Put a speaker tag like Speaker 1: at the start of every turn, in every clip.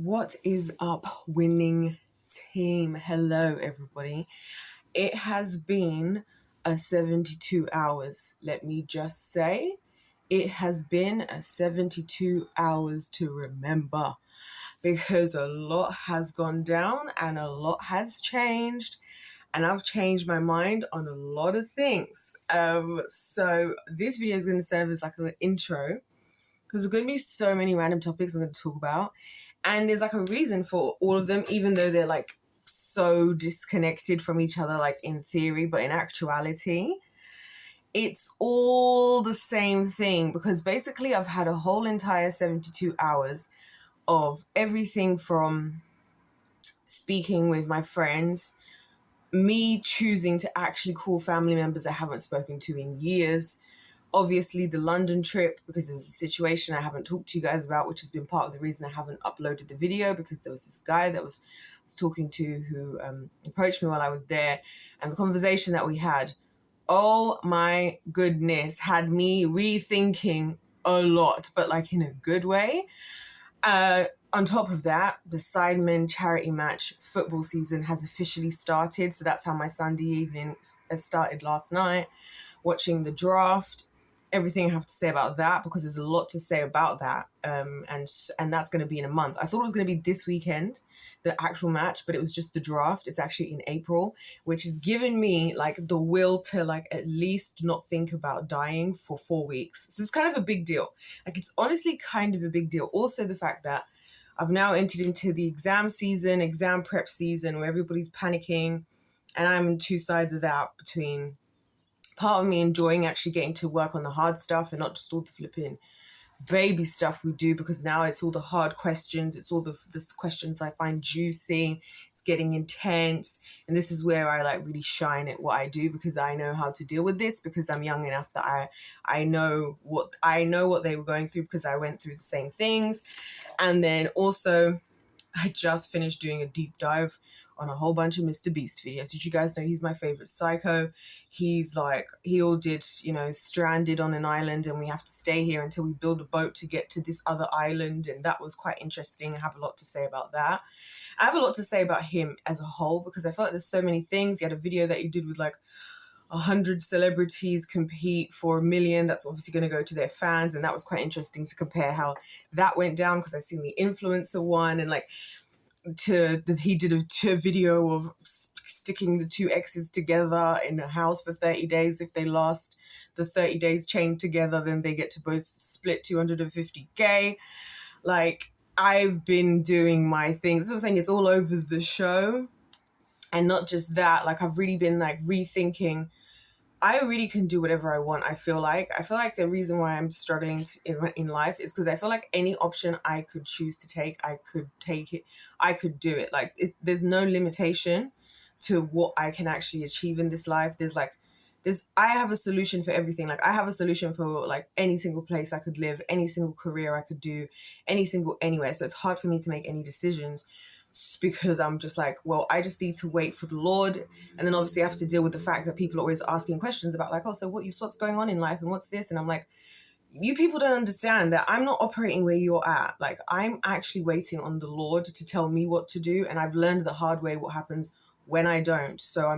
Speaker 1: What is up, winning team? Hello, everybody. It has been a 72 hours. Let me just say, it has been a 72 hours to remember because a lot has gone down and a lot has changed. And I've changed my mind on a lot of things. So this video is going to serve as like an intro because there's going to be so many random topics I'm going to talk about. And there's like a reason for all of them, even though they're like so disconnected from each other, like in theory, but in actuality, it's all the same thing. Because basically I've had a whole entire 72 hours of everything from speaking with my friends, me choosing to actually call family members I haven't spoken to in years, obviously the London trip, because there's a situation I haven't talked to you guys about, which has been part of the reason I haven't uploaded the video, because there was this guy that was talking to who approached me while I was there, and the conversation that we had, oh my goodness, had me rethinking a lot, but like in a good way. On top of that, the Sidemen charity match football season has officially started, so that's how my Sunday evening started last night, watching the draft. Everything I have to say about that, because there's a lot to say about that, and that's going to be in a month. I thought it was going to be this weekend, the actual match, but it was just the draft. It's actually in April, which has given me like the will to like at least not think about dying for 4 weeks. So it's kind of a big deal. Like, it's honestly kind of a big deal. Also, the fact that I've now entered into the exam prep season, where everybody's panicking, and I'm on two sides of that, between part of me enjoying actually getting to work on the hard stuff and not just all the flipping baby stuff we do, because now it's all the hard questions, it's all the questions I find juicy, it's getting intense, and this is where I like really shine at what I do, because I know how to deal with this, because I'm young enough that I know what they were going through, because I went through the same things. And then also, I just finished doing a deep dive on a whole bunch of Mr. Beast videos, which you guys know he's my favorite psycho. He's like, he all did, stranded on an island, and we have to stay here until we build a boat to get to this other island. And that was quite interesting. I have a lot to say about that. I have a lot to say about him as a whole, because I feel like there's so many things. He had a video that he did with like 100 celebrities compete for $1 million. That's obviously going to go to their fans, and that was quite interesting to compare how that went down, because I seen the influencer one, and like he did a video of sticking the two exes together in a house for 30 days. If they last the 30 days chained together, then they get to both split 250K. Like, I've been doing my things. This is what I'm saying, it's all over the show. And not just that, like, I've really been like rethinking. I really can do whatever I want. I feel like the reason why I'm struggling in life is because I feel like any option I could choose to take, I could take it. I could do it. Like, there's no limitation to what I can actually achieve in this life. I have a solution for everything. Like, I have a solution for like any single place I could live, any single career I could do, anywhere. So it's hard for me to make any decisions, because I'm just like, well, I just need to wait for the Lord. And then obviously I have to deal with the fact that people are always asking questions about like, oh, so what's going on in life, and what's this? And I'm like, you people don't understand that I'm not operating where you're at. Like, I'm actually waiting on the Lord to tell me what to do. And I've learned the hard way what happens when I don't. So I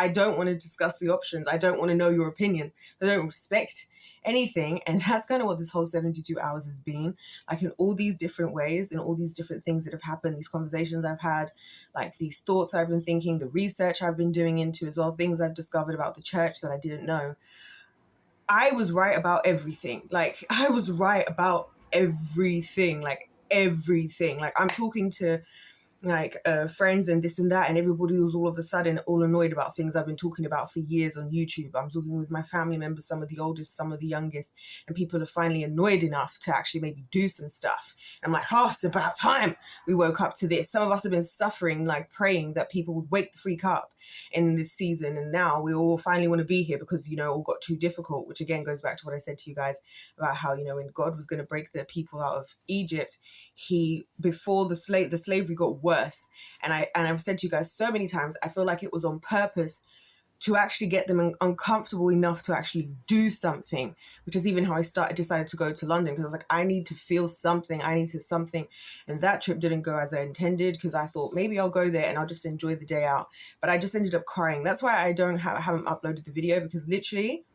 Speaker 1: don't want to discuss the options. I don't want to know your opinion. I don't respect anything. And that's kind of what this whole 72 hours has been, like, in all these different ways, and all these different things that have happened, these conversations I've had, like these thoughts I've been thinking, the research I've been doing into as well, things I've discovered about the church that I didn't know. I was right about everything. Like, I was right about everything. Like, I'm talking to like friends and this and that, and everybody was all of a sudden all annoyed about things I've been talking about for years on YouTube. I'm talking with my family members, some of the oldest, some of the youngest, and people are finally annoyed enough to actually maybe do some stuff. And I'm like, oh, it's about time we woke up to this. Some of us have been suffering, like praying that people would wake the freak up in this season, and now we all finally want to be here, because all got too difficult, which again goes back to what I said to you guys about how when God was going to break the people out of Egypt, before the slavery got worse. And I've said to you guys so many times, I feel like it was on purpose to actually get them uncomfortable enough to actually do something, which is even how I decided to go to London, because I was like, I need to feel something, I need to something. And that trip didn't go as I intended, because I thought maybe I'll go there and I'll just enjoy the day out. But I just ended up crying. That's why I haven't uploaded the video, because literally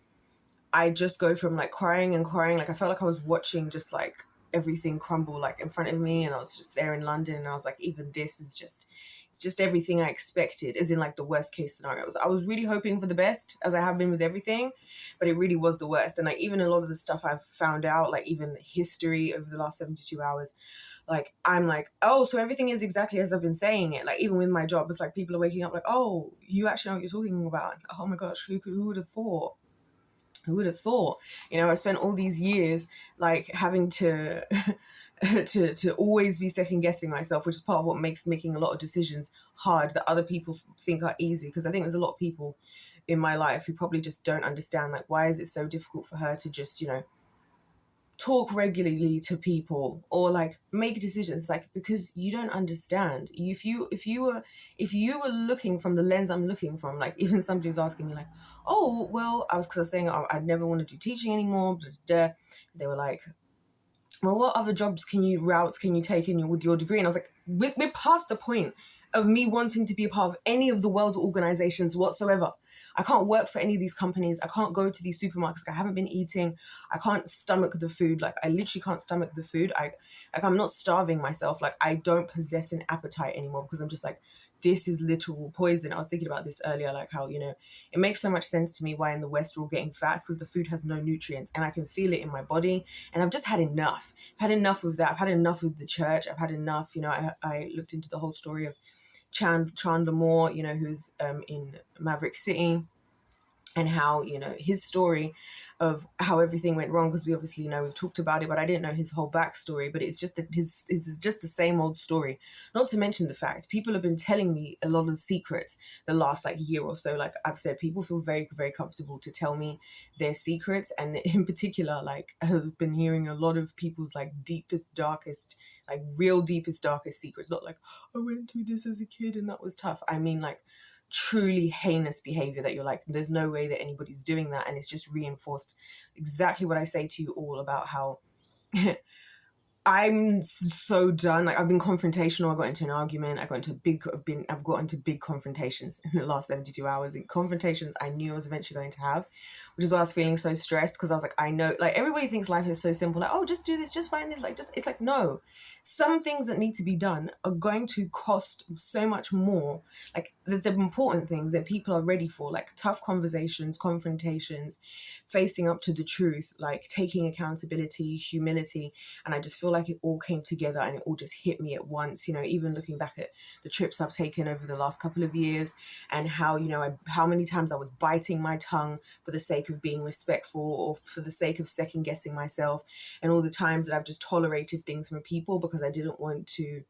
Speaker 1: I just go from like crying and crying. Like I felt like I was watching just like everything crumble like in front of me, and I was just there in London, and I was like, even this is just, it's just everything I expected, as in like the worst case scenarios. I was really hoping for the best, as I have been with everything, but it really was the worst. And like even a lot of the stuff I've found out, like even the history over the last 72 hours, like I'm like, oh, so everything is exactly as I've been saying it. Like even with my job, it's like people are waking up like, oh, you actually know what you're talking about. It's like, oh my gosh, who would have thought? Who would have thought? You know, I spent all these years like having to to always be second guessing myself, which is part of what makes making a lot of decisions hard that other people think are easy. Because I think there's a lot of people in my life who probably just don't understand, like, why is it so difficult for her to just, you know, talk regularly to people or like make decisions, like, because you don't understand. If you were looking from the lens I'm looking from, like even somebody was asking me like, oh well, I was saying, oh, I'd never want to do teaching anymore, blah, blah, blah. They were like, well, what other routes can you take with your degree? And I was like, we're past the point of me wanting to be a part of any of the world's organizations whatsoever. I can't work for any of these companies. I can't go to these supermarkets. I haven't been eating. I can't stomach the food. Like I literally can't stomach the food. I'm not starving myself. Like I don't possess an appetite anymore, because I'm just like, this is literal poison. I was thinking about this earlier, like how, you know, it makes so much sense to me why in the West we're all getting fat, because the food has no nutrients and I can feel it in my body. And I've just had enough. I've had enough with that. I've had enough with the church. I've had enough. You know, I looked into the whole story of Chandler Moore, you know, who's in Maverick City, and how, you know, his story of how everything went wrong, because we obviously know, we've talked about it, but I didn't know his whole backstory. But it's just that it's just the same old story. Not to mention the fact people have been telling me a lot of secrets the last like year or so. Like I've said, people feel very, very comfortable to tell me their secrets, and in particular, like I've been hearing a lot of people's like deepest, darkest, like real deepest, darkest secrets. Not like, I went through this as a kid and that was tough. I mean like truly heinous behavior that you're like, there's no way that anybody's doing that. And it's just reinforced exactly what I say to you all about how I'm so done. Like I've been confrontational. I got into an argument. I've got into big confrontations in the last 72 hours. And confrontations I knew I was eventually going to have, which is why I was feeling so stressed, because I was like, I know, like everybody thinks life is so simple. Like, oh, just do this, just find this, like just, it's like, no, some things that need to be done are going to cost so much more. Like the important things that people are ready for, like tough conversations, confrontations, facing up to the truth, like taking accountability, humility. And I just feel like it all came together and it all just hit me at once. You know, even looking back at the trips I've taken over the last couple of years, and how, you know, how many times I was biting my tongue for the sake of being respectful or for the sake of second guessing myself, and all the times that I've just tolerated things from people because I didn't want to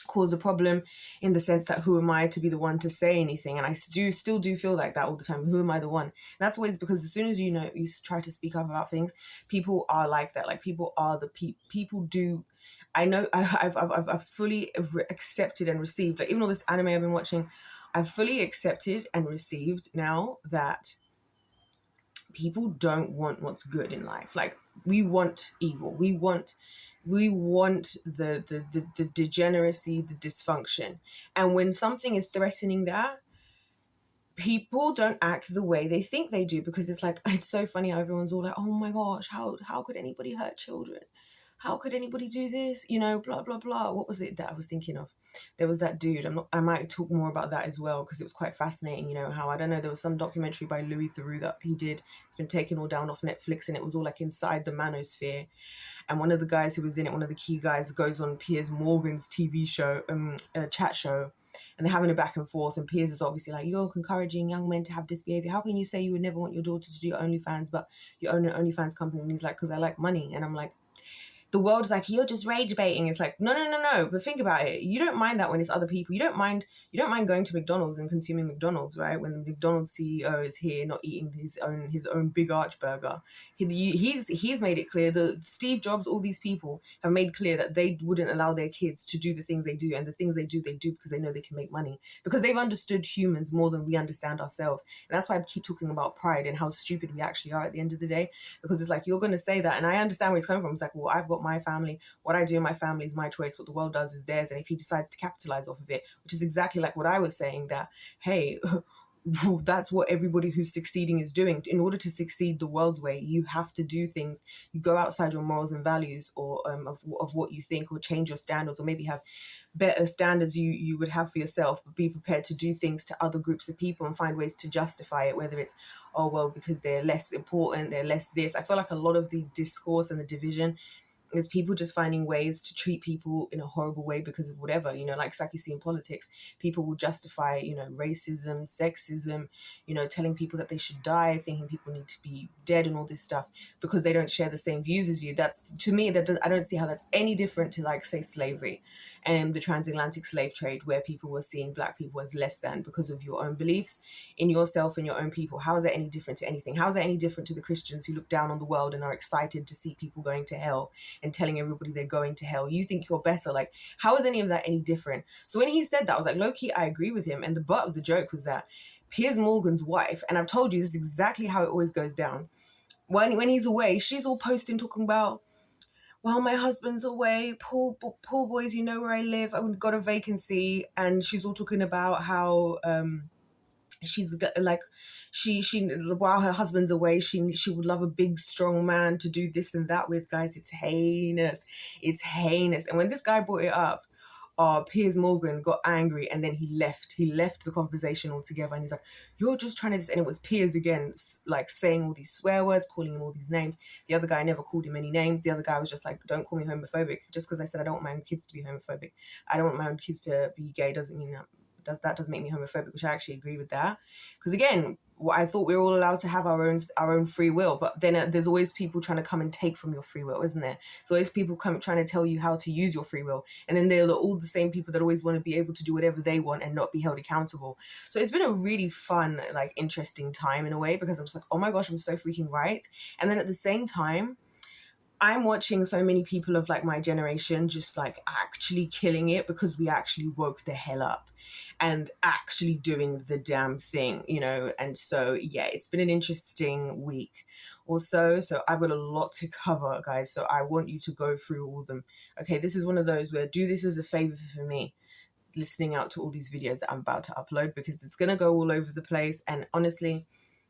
Speaker 1: cause a problem, in the sense that who am I to be the one to say anything? And I still do feel like that all the time. Who am I the one? And that's always because as soon as you know you try to speak up about things, people are like that. Like people are people do. I know I've fully accepted and received, like even all this anime I've been watching, I've fully accepted and received now that people don't want what's good in life. Like we want evil. We want the degeneracy, the dysfunction. And when something is threatening that, people don't act the way they think they do, because it's like, it's so funny how everyone's all like, oh my gosh, how could anybody hurt children? How could anybody do this? You know, blah, blah, blah. What was it that I was thinking of? There was that dude. I might talk more about that as well, because it was quite fascinating. You know, how, I don't know, there was some documentary by Louis Theroux that he did. It's been taken all down off Netflix, and it was all like inside the manosphere. And one of the guys who was in it, one of the key guys, goes on Piers Morgan's TV show, chat show, and they're having a back and forth. And Piers is obviously like, you're encouraging young men to have this behavior. How can you say you would never want your daughter to do OnlyFans, but you own an OnlyFans company? And he's like, because I like money. And I'm like, the world is like, you're just rage baiting. It's like, no. But think about it. You don't mind that when it's other people. You don't mind going to McDonald's and consuming McDonald's, right? When the McDonald's CEO is here, not eating his own big arch burger. He's made it clear that Steve Jobs, all these people have made clear that they wouldn't allow their kids to do the things they do, and the things they do because they know they can make money, because they've understood humans more than we understand ourselves. And that's why I keep talking about pride and how stupid we actually are at the end of the day, because it's like, you're going to say that, and I understand where it's coming from. It's like, well, I've got my family. What I do in my family is my choice. What the world does is theirs. And if he decides to capitalize off of it, which is exactly like what I was saying, that, hey, that's what everybody who's succeeding is doing. In order to succeed the world's way, you have to do things. You go outside your morals and values, or of what you think, or change your standards, or maybe have better standards you would have for yourself, but be prepared to do things to other groups of people and find ways to justify it, whether it's, oh, well, because they're less important, they're less this. I feel like a lot of the discourse and the division is people just finding ways to treat people in a horrible way because of whatever, like you see in politics. People will justify, racism, sexism, telling people that they should die, thinking people need to be dead and all this stuff because they don't share the same views as you. That's, to me, I don't see how that's any different to, like, say, slavery and the transatlantic slave trade, where people were seeing black people as less than because of your own beliefs in yourself and your own people. How is that any different to anything? How is that any different to the Christians who look down on the world and are excited to see people going to hell and telling everybody they're going to hell? You think you're better. Like, how is any of that any different? So when he said that, I was like, low-key, I agree with him. And the butt of the joke was that Piers Morgan's wife, and I've told you this is exactly how it always goes down, when he's away, she's all posting talking about, well, my husband's away, poor boys, you know where I live, I've got a vacancy. And she's all talking about how she's like, she while her husband's away, she would love a big strong man to do this and that with. Guys, it's heinous. And when this guy brought it up, Piers Morgan got angry, and then he left the conversation altogether. And he's like, you're just trying to this. And it was Piers again, like, saying all these swear words, calling him all these names. The other guy never called him any names. The other guy was just like, don't call me homophobic. Just because I said I don't want my own kids to be homophobic, I don't want my own kids to be gay, doesn't mean that doesn't make me homophobic, which I actually agree with that. Because again, I thought we were all allowed to have our own free will, but then there's always people trying to come and take from your free will, isn't there? So always people trying to tell you how to use your free will, and then they're all the same people that always want to be able to do whatever they want and not be held accountable. So it's been a really fun, like, interesting time in a way, because I'm just like, oh my gosh, I'm so freaking right. And then at the same time, I'm watching so many people of, like, my generation just, like, actually killing it, because we actually woke the hell up and actually doing the damn thing, and so yeah, it's been an interesting week or so I've got a lot to cover, guys, so I want you to go through all of them. Okay, this is one of those where, do this as a favor for me, listening out to all these videos that I'm about to upload, because it's gonna go all over the place. And honestly,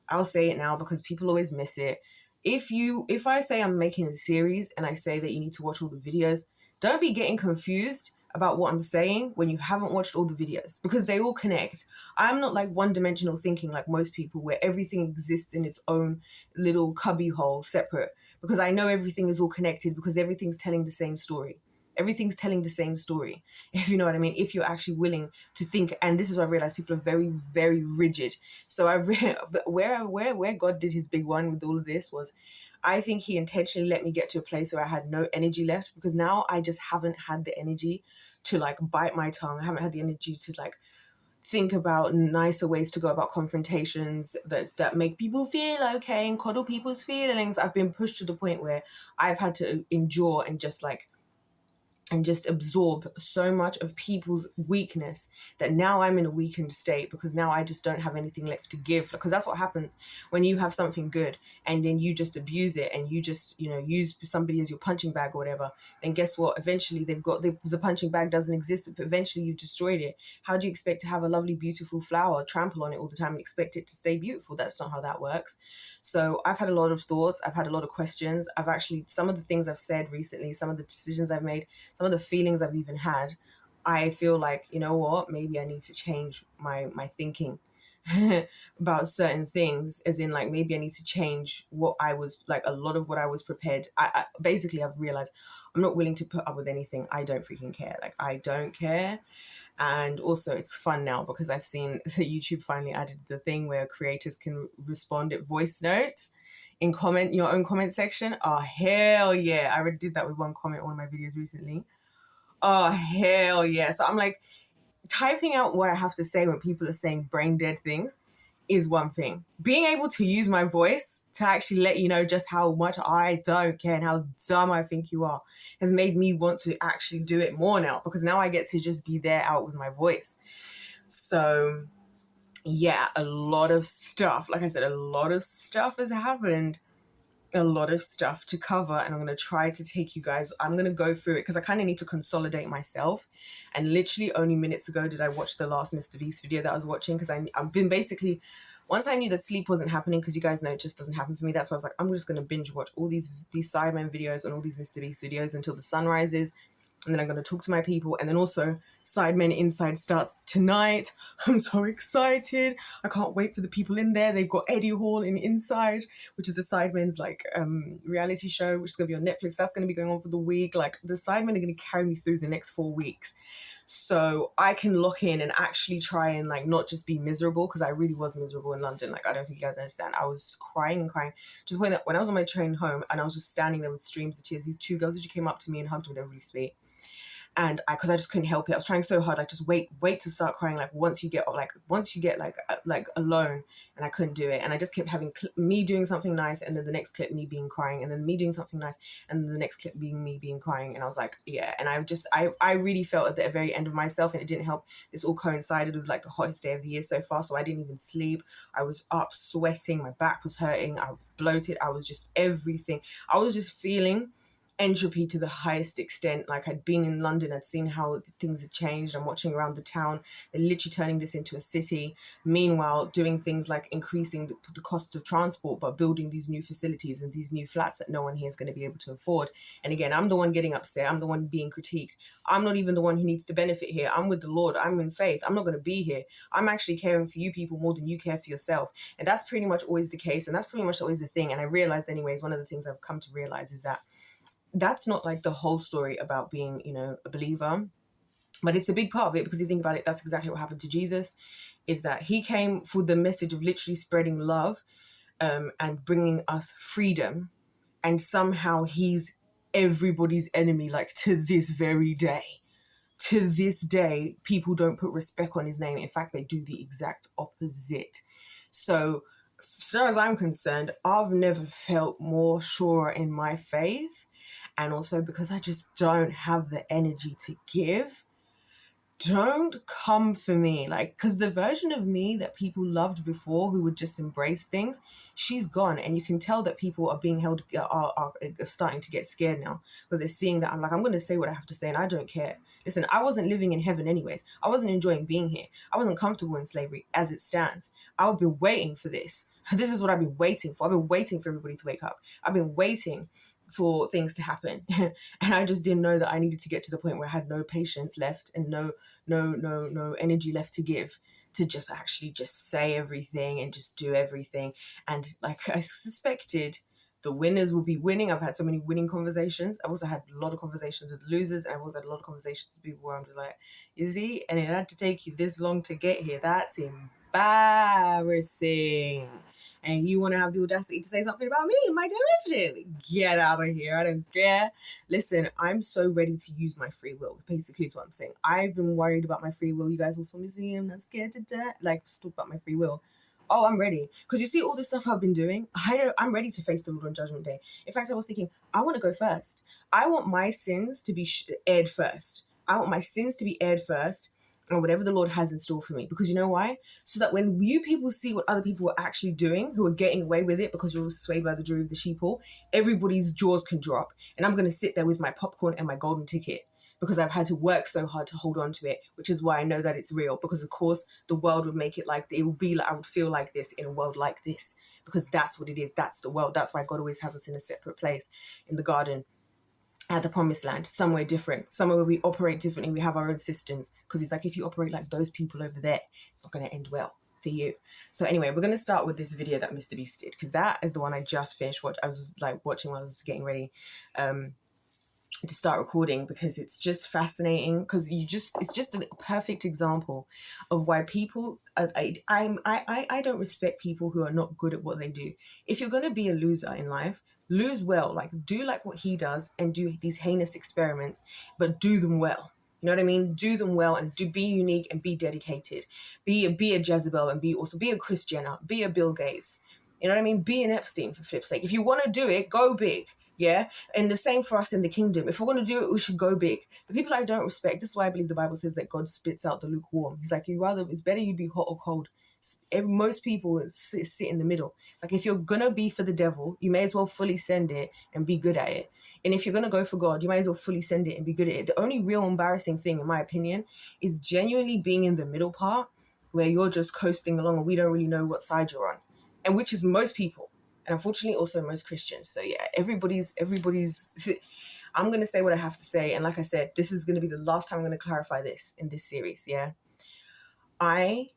Speaker 1: I'll say it now because people always miss it. If I say I'm making a series and I say that you need to watch all the videos, don't be getting confused about what I'm saying when you haven't watched all the videos, because they all connect. I'm not like one-dimensional thinking like most people, where everything exists in its own little cubby hole separate, because I know everything is all connected, because everything's telling the same story. Everything's telling the same story, if you know what I mean, if you're actually willing to think. And this is what I realized, people are very, very rigid. So where God did his big one with all of this was, I think he intentionally let me get to a place where I had no energy left, because now I just haven't had the energy to, like, bite my tongue. I haven't had the energy to, like, think about nicer ways to go about confrontations that make people feel okay and coddle people's feelings. I've been pushed to the point where I've had to endure and just absorb so much of people's weakness, that now I'm in a weakened state, because now I just don't have anything left to give. Because that's what happens when you have something good and then you just abuse it, and you just, use somebody as your punching bag or whatever. Then guess what? Eventually they've got the punching bag doesn't exist, but eventually you've destroyed it. How do you expect to have a lovely, beautiful flower, trample on it all the time and expect it to stay beautiful? That's not how that works. So I've had a lot of thoughts. I've had a lot of questions. Some of the things I've said recently, some of the decisions I've made, some of the feelings I've even had, I feel like, you know what, maybe I need to change my thinking about certain things, as in, like, maybe I need to change what I was, like, a lot of what I was prepared. Basically, I've realized I'm not willing to put up with anything. I don't freaking care. Like, I don't care. And also it's fun now because I've seen that YouTube finally added the thing where creators can respond at voice notes. in your own comment section. Oh, hell yeah. I already did that with one comment on one of my videos recently. Oh, hell yeah. So I'm like, typing out what I have to say when people are saying brain dead things is one thing. Being able to use my voice to actually let you know just how much I don't care and how dumb I think you are has made me want to actually do it more now, because now I get to just be there out with my voice. So yeah, a lot of stuff, like I said, a lot of stuff has happened, a lot of stuff to cover, and I'm going to try to take you guys, I'm going to go through it because I kind of need to consolidate myself. And literally only minutes ago did I watch the last Mr. Beast video that I was watching, because I've been basically, once I knew that sleep wasn't happening, because you guys know it just doesn't happen for me, that's why I was like, I'm just going to binge watch all these Sidemen videos and all these Mr. Beast videos until the sun rises. And then I'm going to talk to my people. And then also Sidemen Inside starts tonight. I'm so excited. I can't wait for the people in there. They've got Eddie Hall in Inside, which is the Sidemen's like reality show, which is going to be on Netflix. That's going to be going on for the week. Like, the Sidemen are going to carry me through the next 4 weeks. So I can lock in and actually try and like not just be miserable, because I really was miserable in London. Like, I don't think you guys understand. I was crying and crying to the point that when I was on my train home and I was just standing there with streams of tears, these two girls actually came up to me and hugged me. They were really sweet. And because I just couldn't help it. I was trying so hard, like just wait to start crying. Like once you get like alone, and I couldn't do it. And I just kept having me doing something nice, and then the next clip me being crying, and then me doing something nice, and then the next clip being me being crying. And I was like, yeah. And I really felt at the very end of myself, and it didn't help. This all coincided with like the hottest day of the year so far, so I didn't even sleep. I was up sweating, my back was hurting, I was bloated, I was just everything. I was just feeling entropy to the highest extent. Like, I'd been in London, I'd seen how things had changed. I'm watching around the town, they're literally turning this into a city, meanwhile doing things like increasing the cost of transport, but building these new facilities and these new flats that no one here is going to be able to afford. And again, I'm the one getting upset, I'm the one being critiqued. I'm not even the one who needs to benefit here. I'm with the Lord, I'm in faith, I'm not going to be here. I'm actually caring for you people more than you care for yourself. And that's pretty much always the case, and that's pretty much always the thing. And I realized anyways, one of the things I've come to realize is that that's not like the whole story about being, you know, a believer, but it's a big part of it, because you think about it, that's exactly what happened to Jesus, is that he came for the message of literally spreading love and bringing us freedom, and somehow he's everybody's enemy, like to this very day. To this day, people don't put respect on his name. In fact, they do the exact opposite. So far as I'm concerned, I've never felt more sure in my faith. And also because I just don't have the energy to give. Don't come for me. Like, because the version of me that people loved before, who would just embrace things, she's gone. And you can tell that people are being held, are starting to get scared now, because they're seeing that I'm going to say what I have to say, and I don't care. Listen, I wasn't living in heaven anyways. I wasn't enjoying being here. I wasn't comfortable in slavery as it stands. I've been waiting for this. This is what I've been waiting for. I've been waiting for everybody to wake up. I've been waiting for things to happen. And I just didn't know that I needed to get to the point where I had no patience left and no energy left to give, to just actually just say everything and just do everything. And like I suspected, the winners will be winning. I've had so many winning conversations. I've also had a lot of conversations with losers, and I've also had a lot of conversations with people where I'm just like, is he? And it had to take you this long to get here. That's embarrassing. And you want to have the audacity to say something about me in my generation? Get out of here. I don't care. Listen, I'm so ready to use my free will. Basically is what I'm saying. I've been worried about my free will. You guys also me saying I'm not scared to death. Like, let's talk about my free will. Oh, I'm ready. Because you see all this stuff I've been doing, I'm ready to face the Lord on Judgment Day. In fact, I was thinking, I want to go first. I want my sins to be aired first. I want my sins to be aired first, or whatever the Lord has in store for me. Because you know why? So that when you people see what other people are actually doing, who are getting away with it because you're all swayed by the jury of the sheeple, everybody's jaws can drop. And I'm going to sit there with my popcorn and my golden ticket, because I've had to work so hard to hold on to it, which is why I know that it's real. Because of course the world would make it like, it would be like, I would feel like this in a world like this, because that's what it is. That's the world. That's why God always has us in a separate place in the garden, at the promised land, somewhere different, somewhere where we operate differently. We have our own systems, because he's like, if you operate like those people over there, it's not going to end well for you. So anyway, we're going to start with this video that Mr. Beast did, because that is the one I just finished. I was like watching while I was getting ready. to start recording because it's just fascinating, because it's just a perfect example of why people I don't respect people who are not good at what they do. If you're going to be a loser in life, lose well, like do like what he does and do these heinous experiments, but do them well. You know what I mean? Do them well and be unique and be dedicated. Be a Jezebel and be a Kris Jenner, be a Bill Gates. You know what I mean? Be an Epstein, for flip's sake. If you want to do it, go big. Yeah. And the same for us in the kingdom. If we're going to do it, we should go big. The people I don't respect, this is why I believe the Bible says that God spits out the lukewarm. He's like, it's better you be hot or cold. Most people sit in the middle. Like, if you're going to be for the devil, you may as well fully send it and be good at it. And if you're going to go for God, you might as well fully send it and be good at it. The only real embarrassing thing, in my opinion, is genuinely being in the middle part where you're just coasting along and we don't really know what side you're on. And which is most people. And unfortunately also most Christians. So yeah, everybody's I'm going to say what I have to say. And like I said, this is going to be the last time I'm going to clarify this in this series. Yeah. I'm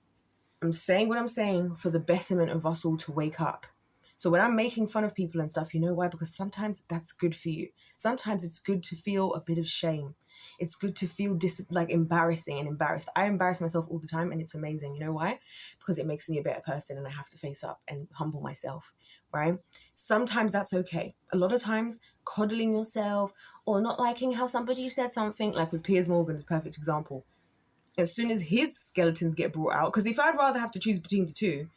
Speaker 1: saying what I'm saying for the betterment of us all to wake up. So when I'm making fun of people and stuff, you know why? Because sometimes that's good for you. Sometimes it's good to feel a bit of shame. It's good to feel embarrassing and embarrassed. I embarrass myself all the time and it's amazing. You know why? Because it makes me a better person and I have to face up and humble myself, right? Sometimes that's okay. A lot of times coddling yourself or not liking how somebody said something, like with Piers Morgan is a perfect example. As soon as his skeletons get brought out, because if I'd rather have to choose between the two,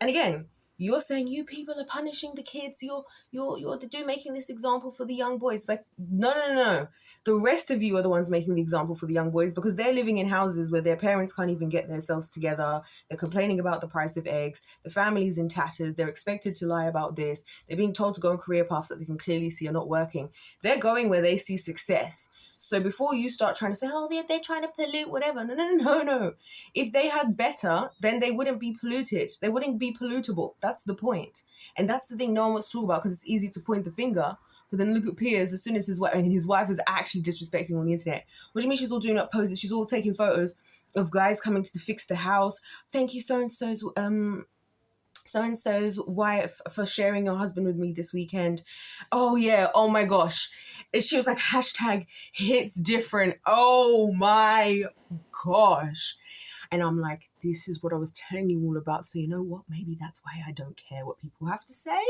Speaker 1: and again, you're saying you people are punishing the kids, you're the dude making this example for the young boys. It's like, no. The rest of you are the ones making the example for the young boys, because they're living in houses where their parents can't even get themselves together. They're complaining about the price of eggs. The family's in tatters. They're expected to lie about this. They're being told to go on career paths that they can clearly see are not working. They're going where they see success. So before you start trying to say, oh, they're trying to pollute, whatever. No. If they had better, then they wouldn't be polluted. They wouldn't be pollutable. That's the point. And that's the thing no one wants to talk about, because it's easy to point the finger. But then look at Piers, as soon as his wife is actually disrespecting on the internet. What do you mean she's all doing up poses? She's all taking photos of guys coming to fix the house. Thank you, so-and-so's wife for sharing your husband with me this weekend. Oh yeah, oh my gosh. She was like, hashtag hits different. Oh my gosh. And I'm like, this is what I was telling you all about. So you know what? Maybe that's why I don't care what people have to say.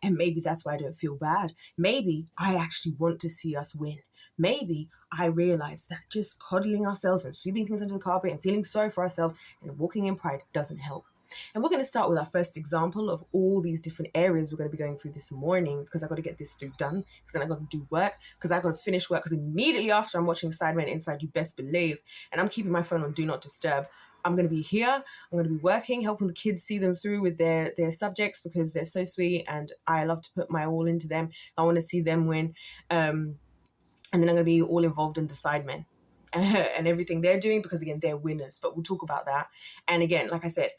Speaker 1: And maybe that's why I don't feel bad. Maybe I actually want to see us win. Maybe I realize that just coddling ourselves and sweeping things under the carpet and feeling sorry for ourselves and walking in pride doesn't help. And we're going to start with our first example of all these different areas we're going to be going through this morning, because I got to get this through done, because then I got to do work, because I got to finish work, because immediately after I'm watching Sidemen Inside, you best believe, and I'm keeping my phone on Do Not Disturb. I'm going to be here. I'm going to be working, helping the kids see them through with their subjects, because they're so sweet and I love to put my all into them. I want to see them win. And then I'm going to be all involved in the Sidemen and everything they're doing, because again, they're winners, but we'll talk about that. And again, like I said,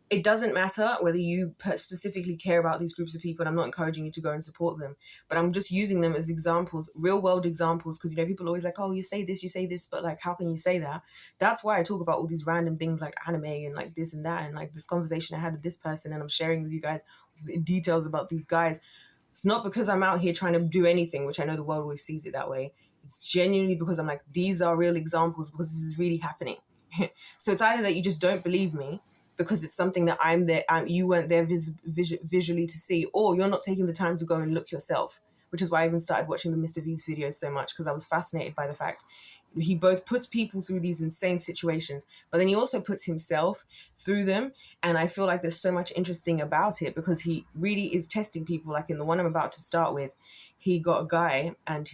Speaker 1: it doesn't matter whether you specifically care about these groups of people, and I'm not encouraging you to go and support them, but I'm just using them as examples, real world examples, because, you know, people are always like, oh, you say this, but like, how can you say that? That's why I talk about all these random things like anime and like this and that, and like this conversation I had with this person, and I'm sharing with you guys details about these guys. It's not because I'm out here trying to do anything, which I know the world always sees it that way. It's genuinely because I'm like, these are real examples, because this is really happening. So it's either that you just don't believe me, because it's something that you weren't there visually to see, or you're not taking the time to go and look yourself, which is why I even started watching the Mr. V's videos so much, because I was fascinated by the fact he both puts people through these insane situations, but then he also puts himself through them. And I feel like there's so much interesting about it, because he really is testing people. Like in the one I'm about to start with, he got a guy, and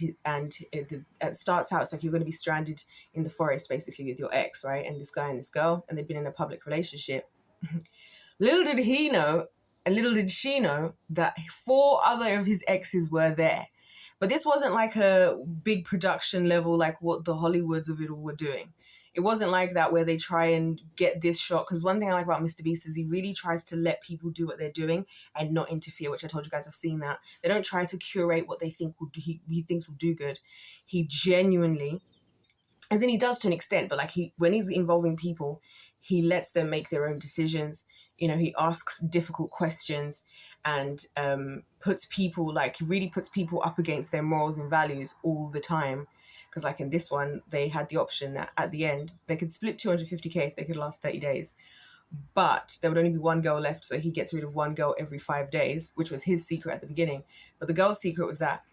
Speaker 1: it starts out, it's like, you're going to be stranded in the forest basically with your ex, right? And this guy and this girl, and they've been in a public relationship. Little did he know, and little did she know, that 4 other of his exes were there. But this wasn't like a big production level, like what the Hollywoods of it all were doing. It wasn't like that, where they try and get this shot. Because one thing I like about Mr. Beast is he really tries to let people do what they're doing and not interfere, which I told you guys I've seen that. They don't try to curate what they think he thinks will do good. He genuinely, as in he does to an extent, but like when he's involving people, he lets them make their own decisions. You know, he asks difficult questions and puts people, like, really puts people up against their morals and values all the time. Because like in this one, they had the option that at the end they could split 250k if they could last 30 days. But there would only be one girl left, so he gets rid of one girl every 5 days, which was his secret at the beginning. But the girl's secret was that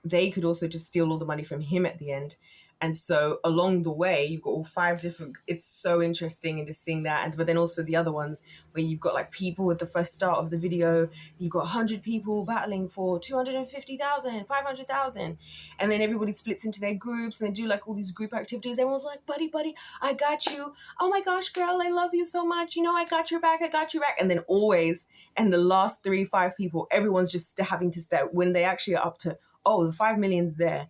Speaker 1: they could also just steal all the money from him at the end. And so along the way, you've got all 5 different, it's so interesting and just seeing that. And but then also the other ones where you've got like people at the first start of the video, you've got 100 people battling for 250,000, 500,000. And then everybody splits into their groups and they do like all these group activities. Everyone's like, buddy, I got you. Oh my gosh, girl, I love you so much. You know, I got your back. And then always, and the last 3-5 people, everyone's just having to step when they actually are up to, oh, the 5 million's there.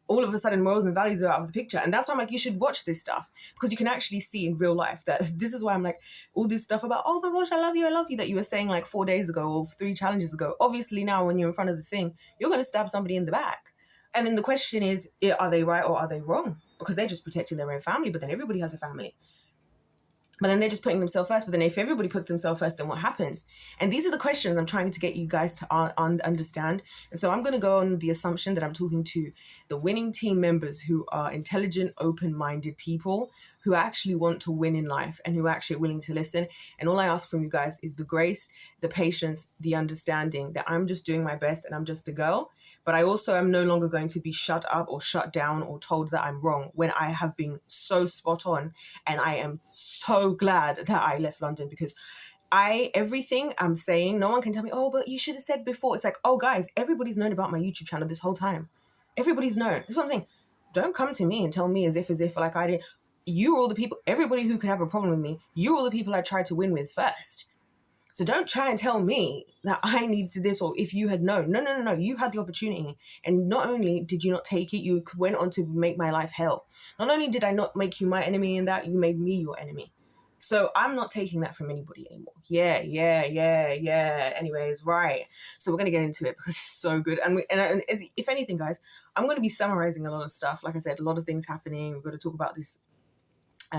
Speaker 1: All of a sudden morals and values are out of the picture. And that's why I'm like, you should watch this stuff, because you can actually see in real life that this is why I'm like, all this stuff about, oh my gosh, I love you, that you were saying like 4 days ago or 3 challenges ago. Obviously now when you're in front of the thing, you're going to stab somebody in the back. And then the question is, are they right or are they wrong? Because they're just protecting their own family, but then everybody has a family. But then they're just putting themselves first. But then if everybody puts themselves first, then what happens? And these are the questions I'm trying to get you guys to understand. And so I'm going to go on the assumption that I'm talking to the winning team members who are intelligent, open-minded people who actually want to win in life and who are actually willing to listen. And all I ask from you guys is the grace, the patience, the understanding that I'm just doing my best and I'm just a girl. But I also am no longer going to be shut up or shut down or told that I'm wrong when I have been so spot on. And I am so glad that I left London, because everything I'm saying, no one can tell me, oh, but you should have said before. It's like, oh, guys, everybody's known about my YouTube channel this whole time. Everybody's known. This is what I'm saying. Don't come to me and tell me as if like I didn't. You were all the people, everybody who could have a problem with me, you were all the people I tried to win with first. So don't try and tell me that I need to this, or if you had known. No. You had the opportunity. And not only did you not take it, you went on to make my life hell. Not only did I not make you my enemy in that, you made me your enemy. So I'm not taking that from anybody anymore. Yeah. Anyways, right. So we're going to get into it because it's so good. And if anything, guys, I'm going to be summarizing a lot of stuff. Like I said, a lot of things happening. We're going to talk about this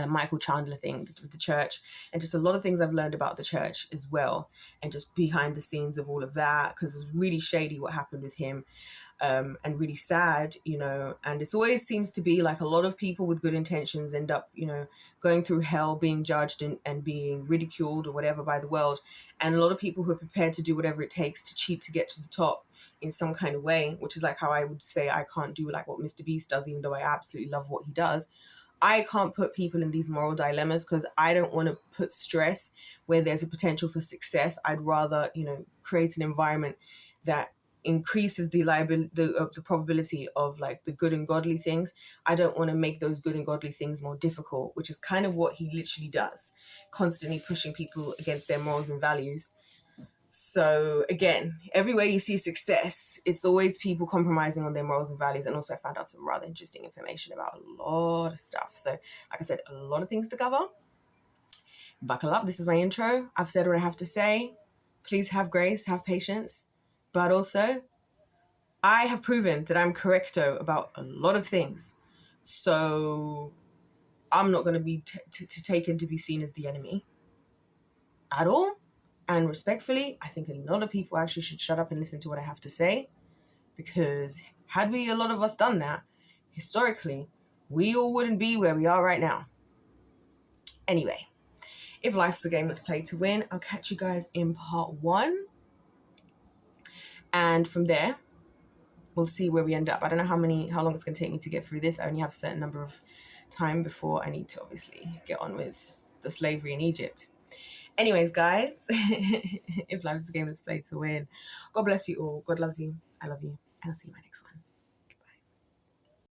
Speaker 1: Michael Chandler thing with the church, and just a lot of things I've learned about the church as well, and just behind the scenes of all of that, because it's really shady what happened with him, and really sad, you know. And it always seems to be like a lot of people with good intentions end up, you know, going through hell, being judged and being ridiculed or whatever by the world, and a lot of people who are prepared to do whatever it takes to cheat to get to the top in some kind of way, which is like how I would say I can't do like what Mr. Beast does, even though I absolutely love what he does. I can't put people in these moral dilemmas because I don't want to put stress where there's a potential for success. I'd rather, you know, create an environment that increases the probability of like the good and godly things. I don't want to make those good and godly things more difficult, which is kind of what he literally does, constantly pushing people against their morals and values. So again, everywhere you see success, it's always people compromising on their morals and values. And also I found out some rather interesting information about a lot of stuff. So like I said, a lot of things to cover. Buckle up. This is my intro. I've said what I have to say. Please have grace, have patience. But also, I have proven that I'm correcto about a lot of things. So I'm not going to be taken to be seen as the enemy at all. And respectfully, I think a lot of people actually should shut up and listen to what I have to say, because had a lot of us done that, historically, we all wouldn't be where we are right now. Anyway, if life's a game that's played to win, I'll catch you guys in part 1. And from there, we'll see where we end up. I don't know how long it's going to take me to get through this. I only have a certain number of time before I need to obviously get on with the slavery in Egypt. Anyways, guys, if life's the game that's played to win, God bless you all. God loves you. I love you. And I'll see you in my next one.